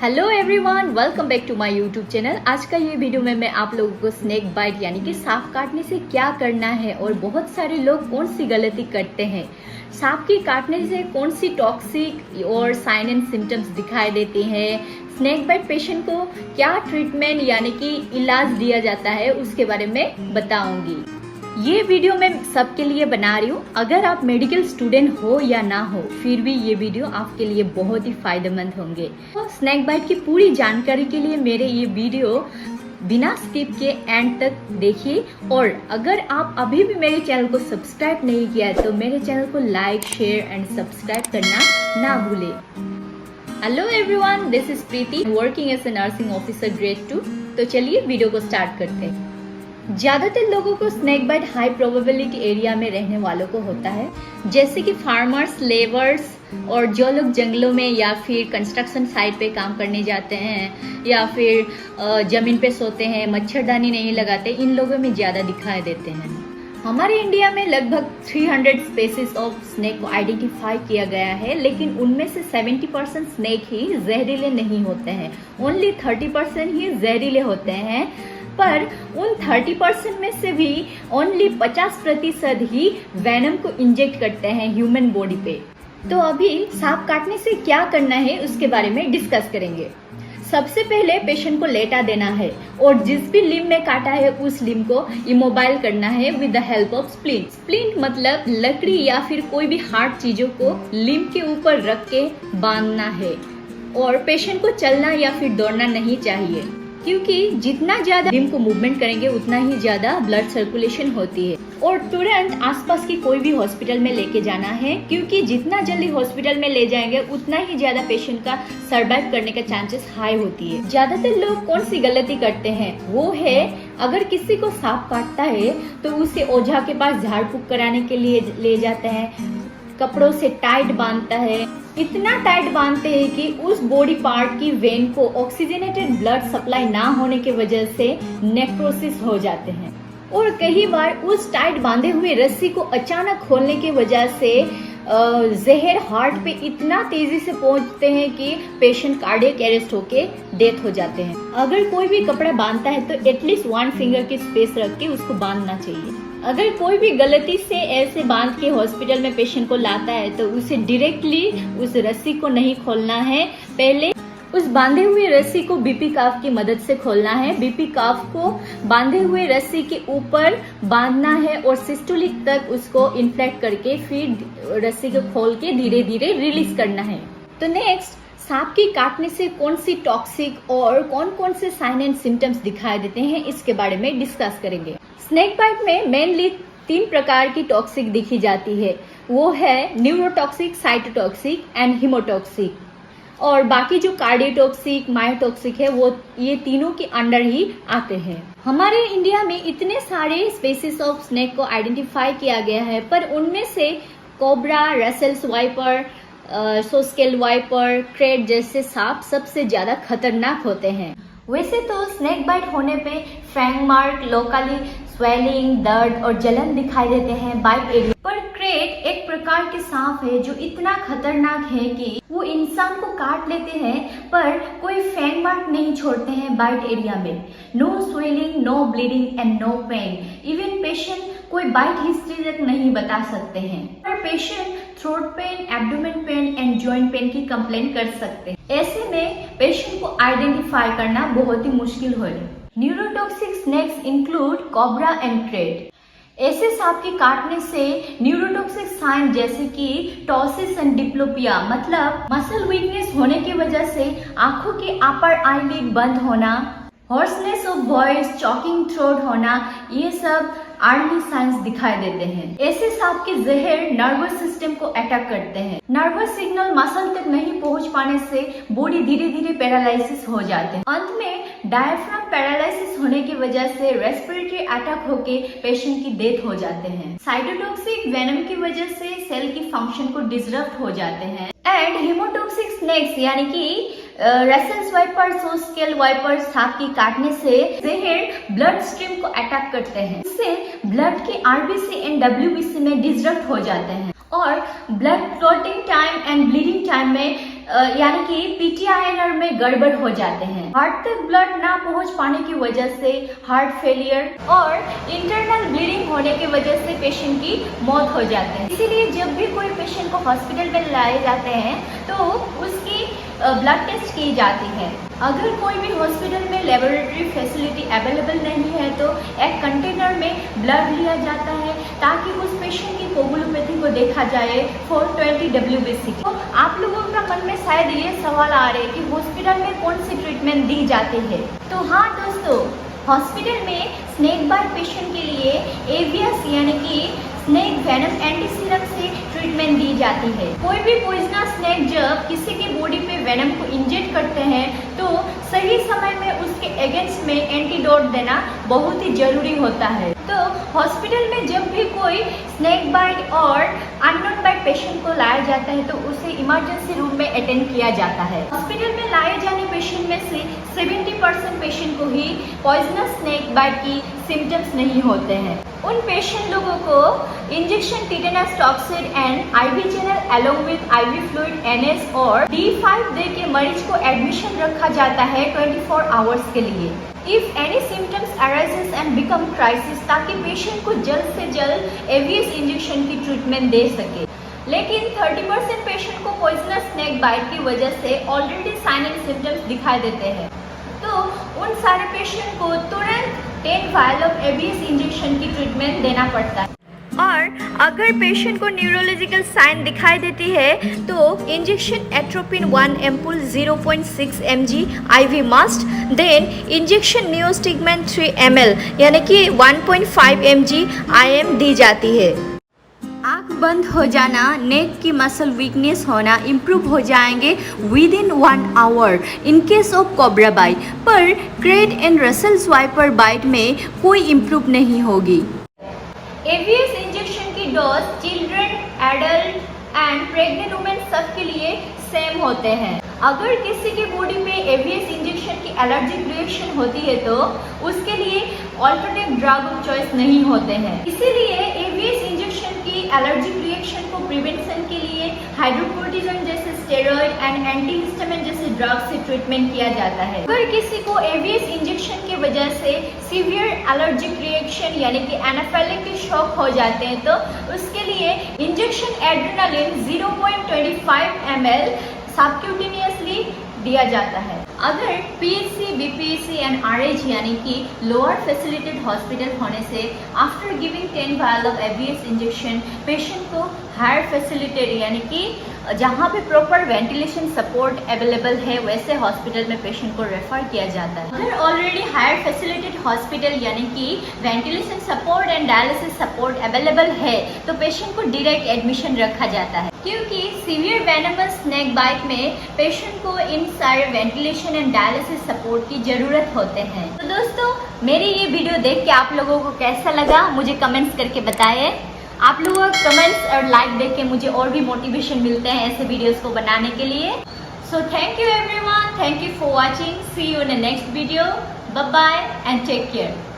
Hello everyone, welcome back to my YouTube channel. आज का ये वीडियो में मैं आप लोगों को स्नेक बाइट यानी कि सांप काटने से क्या करना है और बहुत सारे लोग कौन सी गलती करते हैं, सांप की काटने से कौन सी टॉक्सिक और साइन एंड सिम्टम्स दिखाई देती हैं, स्नेक बाइट पेशेंट को क्या ट्रीटमेंट यानी कि इलाज दिया जाता है, उसके बारे में बताऊंगी। ये वीडियो मैं सबके लिए बना रही हूँ। अगर आप मेडिकल स्टूडेंट हो या ना हो, फिर भी ये वीडियो आपके लिए बहुत ही फायदेमंद होंगे। तो स्नेक बाइट की पूरी जानकारी के लिए मेरे ये वीडियो बिना स्किप के एंड तक देखिए। और अगर आप अभी भी मेरे चैनल को सब्सक्राइब नहीं किया है तो मेरे चैनल को लाइक, शेयर एंड सब्सक्राइब करना ना भूलें। Hello everyone, this is Preeti, working as a nursing officer grade 2। तो चलिए वीडियो को स्टार्ट करते हैं। ज्यादातर लोगों को snake bite high probability area में रहने वालों को होता है, जैसे कि फार्मर्स, लेबर्स और जो लोग जंगलों में या फिर कंस्ट्रक्शन साइट पे काम करने जाते हैं या फिर जमीन पे सोते हैं, मच्छरदानी नहीं लगाते, इन लोगों में ज्यादा दिखाई देते हैं। हमारे इंडिया में लगभग 300 स्पेसीज ऑफ स्नेक को आइडेंटिफाई किया गया है, लेकिन उनमें से 70% स्नेक ही जहरीले नहीं होते हैं। ओनली 30% ही जहरीले होते हैं, पर उन 30% में से भी ओनली 50% ही वेनम को इंजेक्ट करते हैं ह्यूमन बॉडी पे। तो अभी सांप काटने से क्या करना है उसके बारे में डिस्कस करेंगे। सबसे पहले पेशेंट को लेटा देना है और जिस भी लिम्ब में काटा है उस लिम्ब को इमोबाइल करना है with the help of splint. Splint मतलब लकड़ी या फिर कोई भी हार्ड चीजों को लिम्ब के ऊपर रख के बांधना है। और पेशेंट को चलना या फिर दौड़ना नहीं चाहिए, क्योंकि जितना ज्यादा लिम्ब को मूवमेंट करेंगे उतना ही ज्यादा ब्लड सर्कुलेशन होती है। और तुरंत आसपास की कोई भी हॉस्पिटल में लेके जाना है, क्योंकि जितना जल्दी हॉस्पिटल में ले जाएंगे उतना ही ज्यादा पेशेंट का सर्वाइव करने का चांसेस हाई होती है। ज्यादातर लोग कौन सी गलती करते हैं, वो है अगर किसी को सांप काटता है तो उसे ओझा के पास झाड़ फूक कराने के लिए ले जाते हैं, कपड़ों से टाइट बांधता है, इतना टाइट बांधते हैं कि उस बॉडी पार्ट की वेन को ऑक्सीजनेटेड ब्लड सप्लाई ना होने की वजह से नेक्रोसिस हो जाते हैं। और कई बार उस टाइट बांधे हुए रस्सी को अचानक खोलने की वजह से जहर हार्ट पे इतना तेजी से पहुंचते हैं कि पेशेंट कार्डियक अरेस्ट होके डेथ हो जाते हैं। अगर कोई भी कपड़ा बांधता है तो एटलीस्ट 1 फिंगर की स्पेस रख के उसको बांधना चाहिए। अगर कोई भी गलती से ऐसे बांध के हॉस्पिटल में पेशेंट को लाता है तो उसे डायरेक्टली उस रस्सी को नहीं खोलना है, पहले उस बांधे हुए रस्सी को बीपी काफ की मदद से खोलना है। बीपी काफ को बांधे हुए रस्सी के ऊपर बांधना है और सिस्टोलिक तक उसको इन्फ्लेक्ट करके फिर रस्सी को खोल के धीरे धीरे रिलीज करना है। तो नेक्स्ट, सांप की काटने से कौन सी टॉक्सिक और कौन कौन से साइन एंड सिम्टम्स दिखाई देते हैं, इसके बारे में डिस्कस करेंगे। स्नेक बाइट में मेनली 3 प्रकार की टॉक्सिक दिखी जाती है, वो है न्यूरोटॉक्सिक, साइटोटॉक्सिक एंड हिमोटॉक्सिक। और बाकी जो कार्डियोटॉक्सिक, मायोटॉक्सिक है, वो ये तीनों के अंडर ही आते हैं। हमारे इंडिया में इतने सारे स्पेसीज ऑफ स्नेक को आइडेंटिफाई किया गया है, पर उनमें से cobra, Russell's viper, saw scaled viper, krait जैसे सांप सबसे ज्यादा खतरनाक होते हैं। वैसे तो स्नेक बाइट होने पे फैंग मार्क, लोकली स्वेलिंग, दर्द और जलन दिखाई देते हैं बाइट एरिया पर। क्रेट एक प्रकार के सांप है जो इतना खतरनाक है कि वो इंसान को काट लेते हैं पर कोई फैंग मार्क नहीं छोड़ते हैं बाइट एरिया में। No swelling, no bleeding and no pain. Even patient कोई बाइट हिस्ट्री तक नहीं बता सकते हैं, पर patient throat pain, abdomen pain and joint pain की कंप्लेन कर सकते हैं। ऐसे में पेशेंट को आइडेंटिफाई करना बहुत ही मुश्किल हो। Neurotoxic snakes include cobra and krait. ऐसे सांप के काटने से न्यूरोटॉक्सिक साइन जैसे कि टॉसिस एंड डिप्लोपिया मतलब मसल वीकनेस होने की वजह से आंखों के अपर आईलिड बंद होना, hoarseness of voice, choking throat होना, ये सब अर्ली साइंस दिखाई देते हैं। ऐसे सांप के जहर नर्वस सिस्टम को अटैक करते हैं। नर्वस सिग्नल मसल तक नहीं पहुंच पाने से बॉडी धीरे धीरे पैरालिसिस हो जाते हैं। अंत में डायफ्राम पैरालिसिस होने की वजह से रेस्पिरेटरी अटैक होके पेशेंट की डेथ हो जाते हैं। साइटोटॉक्सिक वेनम की वजह से सेल की फंक्शन को डिसरप्ट हो जाते हैं। एंड हिमोटॉक्सिक स्नेक्स यानी कि रसेल्स वाइपर, सोस्केल वाइपर सांप की काटने से जहर ब्लड स्ट्रीम को अटैक करते हैं। इससे ब्लड के आरबीसी एंड डब्ल्यूबीसी में डिसरप्ट हो जाते हैं और blood clotting time and bleeding time में यानी कि पीटीआईएनआर में गड़बड़ हो जाते हैं। हार्ट तक ब्लड ना पहुंच पाने की वजह से हार्ट फेलियर और इंटरनल ब्लीडिंग होने की वजह से पेशेंट की मौत हो जाती है। इसीलिए जब भी कोई पेशेंट को हॉस्पिटल में लाए जाते हैं तो उसकी ब्लड टेस्ट की जाती है। अगर कोई भी हॉस्पिटल में लेबोरेटरी फैसिलिटी अवेलेबल नहीं है तो एक कंटेनर में ब्लड लिया जाता है ताकि उस पेशेंट की कोगुलोपैथी को देखा जाए फॉर 20 WBC। तो आप लोगों का मन में शायद ये सवाल आ रहे हैं कि हॉस्पिटल में कौन सी ट्रीटमेंट दी जाती है। तो हाँ दोस्तों, हॉस्पिटल में स्नेक बाइट पेशेंट के लिए एवियस यानी कि स्नेक वेनम एंटीसीरम से ट्रीटमेंट दी जाती है। कोई भी पॉइजनस स्नेक जब किसी की बॉडी पे वेनम को इंजेक्ट करते हैं तो सही समय में उसके अगेंस्ट में एंटीडोट देना बहुत ही जरूरी होता है। तो हॉस्पिटल में जब भी कोई स्नेक बाइट और अननोन बाइट पेशेंट को लाया जाता है तो उसे इमरजेंसी रूम में अटेंड किया जाता है। हॉस्पिटल में लाए जाने पेशेंट में से 70% पेशेंट को ही पॉइजनस स्नेक बाइट की सिम्टम्स नहीं होते हैं। उन पेशेंट लोगों को injection tetanus toxin and IV channel along with IV fluid NS और D5 दे के मरीज को एडमिशन रखा जाता है 24 आवर्स के लिए। If any symptoms arises and become crisis, ताकि पेशेंट को जल्द से जल्द एवियस इंजेक्शन की ट्रीटमेंट दे सके। लेकिन 30% पेशेंट को पॉइजनस स्नेक बाइट की वजह से ऑलरेडी साइन एंड सिम्टम्स दिखाई देते हैं, तो उन सारे पेशेंट को तुरंत 10 वायल ऑफ एवियस इंजेक्शन की ट्रीटमेंट देना पड़ता है। और अगर पेशेंट को न्यूरोलॉजिकल साइन दिखाई देती है तो injection atropine 1 ampoule 0.6 mg IV must, then injection neostigmine 3 ml यानी कि 1.5 mg IM दी जाती है। आँख बंद हो जाना, नेक की मसल वीकनेस होना इम्प्रूव हो जाएंगे within 1 hour in case of cobra bite, पर krait and Russell's viper bite में कोई इम्प्रूव नहीं होगी। एवियस इंजेक्शन की dose children, adult and pregnant women सब के लिए सेम होते हैं। अगर किसी की बॉडी पे एवियस इंजेक्शन की एलर्जिक रिएक्शन होती है तो उसके लिए ऑल्टरनेट ड्रग ऑफ चॉइस नहीं होते हैं। इसीलिए एवियस इंजेक्शन की एलर्जिक रिएक्शन को प्रिवेंशन के लिए हाइड्रोकोर्टिजोन जैसे स्टेरॉइड एंड एंटीहिस्टामिन जैसे ड्रग से ट्रीटमेंट किया जाता है। अगर किसी को एवियस इंजेक्शन की वजह से सीवियर एलर्जिक रिएक्शन यानी कि एनाफिलेक्टिक शॉक हो जाते हैं तो उसके लिए इंजेक्शन एड्रेनालिन 0.25 ml सबक्यूटेनियसली दिया जाता है। अगर PHC, BPHC एंड RH यानी कि लोअर फैसिलिटेड हॉस्पिटल होने से आफ्टर गिविंग 10 वायल ऑफ एवियस इंजेक्शन पेशेंट को हायर फैसिलिटेड यानी कि जहाँ पे प्रॉपर वेंटिलेशन सपोर्ट अवेलेबल है वैसे हॉस्पिटल में पेशेंट को रेफर किया जाता है। अगर ऑलरेडी हायर फैसिलिटेड हॉस्पिटल यानी कि ventilation support and dialysis support available है तो पेशेंट को डायरेक्ट एडमिशन रखा जाता है, क्योंकि सीवियर वेनमस स्नेक बाइट में पेशेंट को इन सारे वेंटिलेशन एंड डायलिसिस सपोर्ट की जरूरत होते हैं। तो दोस्तों, मेरी ये वीडियो देख के आप लोगों को कैसा लगा मुझे कमेंट्स करके बताइए। आप लोगों का कमेंट्स और लाइक देख के मुझे और भी मोटिवेशन मिलते हैं ऐसे वीडियोस को बनाने के लिए। So thank you everyone, thank you for watching, see you in the next video, bye bye and take care.